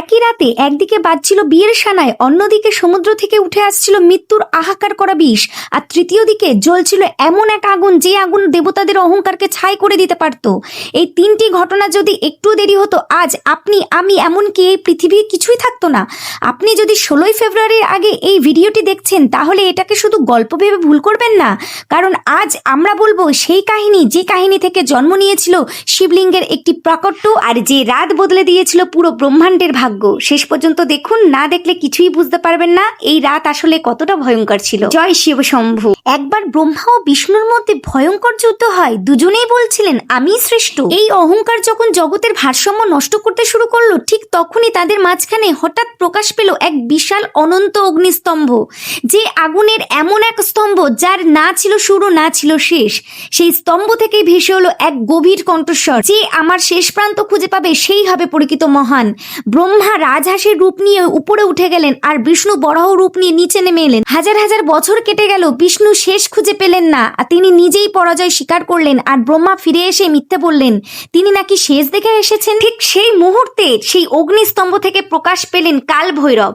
একই রাতে একদিকে বাজছিল বিয়ের সানায়, অন্যদিকে সমুদ্র থেকে উঠে আসছিল মৃত্যুর হাহাকার করা বিষ, আর তৃতীয় দিকে জ্বলছিল এমন এক আগুন যে আগুন দেবতাদের অহংকারকে ছাই করে দিতে পারত। এই তিনটি ঘটনা যদি একটু দেরি হতো, আজ আপনি, আমি, এমনকি এই পৃথিবী কিছুই থাকতো না। আপনি যদি 16ই ফেব্রুয়ারির আগে এই ভিডিওটি দেখছেন তাহলে এটাকে শুধু গল্প ভেবে ভুল করবেন না, কারণ আজ আমরা বলবো সেই কাহিনী যে কাহিনী থেকে জন্ম নিয়েছিল শিবলিঙ্গের একটি প্রাকট্য, আর যে রাত বদলে দিয়েছিল পুরো ব্রহ্মাণ্ডের ভাগ্য। শেষ পর্যন্ত দেখুন, না দেখলে কিছুই বুঝতে পারবেন না এই রাত আসলে কতটা ভয়ঙ্কর ছিল। জয় শিব শম্ভু। একবার ব্রহ্মা ও বিষ্ণুর মধ্যে ভয়ঙ্কর যুদ্ধ হয়, দুজনেই বলছিলেন আমি শ্রেষ্ঠ। এই অহংকার যখন জগতের ভারসাম্য নষ্ট করতে শুরু করলো, ঠিক তখনই তাদের মাঝখানে হঠাৎ প্রকাশ পেল এক বিশাল অনন্ত অগ্নিস্তম্ভ, যে আগুনের এমন এক স্তম্ভ যার না ছিল শুরু না ছিল শেষ। সেই স্তম্ভ থেকেই ভেসে হলো এক গভীর কণ্ঠস্বর, যে আমার শেষ প্রান্ত খুঁজে পাবে সেই হবে পরিচিত মহান। ব্রহ্মা রাজহাঁসের রূপ নিয়ে উপরে উঠে গেলেন, আর বিষ্ণু বরাহ রূপ নিয়ে নিচে নেমে এলেন। হাজার হাজার বছর কেটে গেল, বিষ্ণু শেষ খুঁজে পেলেন না, তিনি নিজেই পরাজয় স্বীকার করলেন, আর ব্রহ্মা ফিরে এসে মিথ্যে বললেন তিনি নাকি শেষ দেখে এসেছেন। ঠিক সেই মুহূর্তে সেই অগ্নিস্তম্ভ থেকে প্রকাশ পেলেন কাল ভৈরব।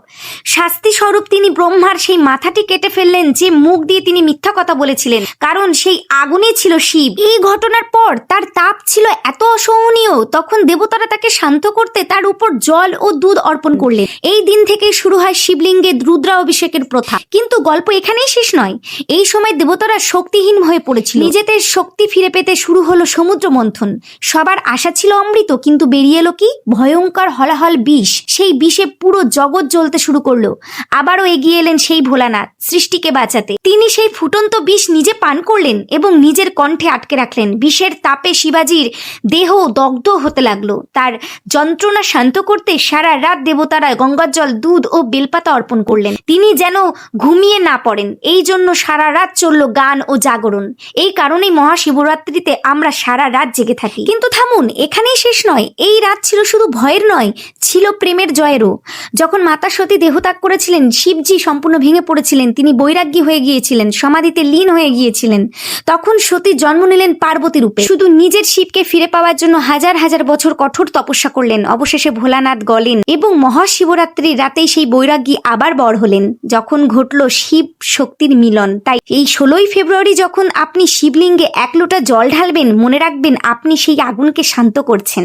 শাস্তি স্বরূপ তিনি ব্রহ্মার সেই মাথাটি কেটে ফেললেন, যে মুখ দিয়ে তিনি মিথ্যা কথা বলেছিলেন, কারণ সেই আগুনে ছিল শিব। এই ঘটনার পর তার তাপ ছিল এত অসহনীয়, তখন দেবতারা তাকে শান্ত করতে তার উপর জল ও দুধ অর্পণ করলেন। এই দিন থেকে শুরু হয় শিবলিঙ্গে রুদ্রাভিষেকের প্রথা। কিন্তু গল্প এখানেই শেষ নয়। এই সময় দেবতারা শক্তিহীন হয়ে পড়েছিল, নিজেদের শক্তি ফিরে পেতে শুরু হলো সমুদ্র মন্থন। সবার আশা ছিল অমৃত, কিন্তু বেরিয়ে এলো কি ভয়ঙ্কর হলাহল বিষ। সেই বিষে পুরো জগৎ জ্বলতে শুরু করলো। আবারও এগিয়ে এলেন সেই ভোলানাথ সৃষ্টিকে বাঁচাতে। তিনি সেই ফুটন্ত বিষ নিজে পান করলেন এবং নিজের কণ্ঠে আটকে রাখলেন। বিষের তাপে শিবাজির দেহ দগ্ধ হতে লাগলো। তার যন্ত্রণা শান্ত করতে সারা রাত দেবতারা গঙ্গার জল, দুধ ও বেলপাতা অর্পণ করলেন। তিনি যেন ঘুমিয়ে না পড়েন, এই জন্য সারা রাত চলল গান ও জাগরণ। এই কারণেই মহাশিবরাত্রিতে আমরা সারা রাত জেগে থাকি। কিন্তু থামুন, এখানেই শেষ নয়। এই রাত ছিল শুধু ভয়ের নয়, ছিল প্রেমের জয়েরও। যখন মাতা সতী দেহত্যাগ করেছিলেন, শিবজি সম্পূর্ণ ভেঙে পড়েছিলেন, তিনি বৈরাগ্যী হয়ে গিয়েছিলেন, সমাধিতে লীন হয়ে গিয়েছিলেন। তখন সতী জন্ম নিলেন পার্বতী রূপে, শুধু নিজের শিবকে ফিরে পাওয়ার জন্য হাজার হাজার বছর কঠোর তপস্যা করলেন। অবশেষে ভোলানাথ গলেন এবং মহাশিবরাত্রির রাতেই সেই বৈরাগ্যী আবার বর হলেন, যখন ঘটল শিব শক্তির মিলন। তাই এই 16ই ফেব্রুয়ারি যখন আপনি শিবলিঙ্গে 1 লোটা জল ঢালবেন, মনে রাখবেন আপনি সেই আগুনকে শান্ত করছেন।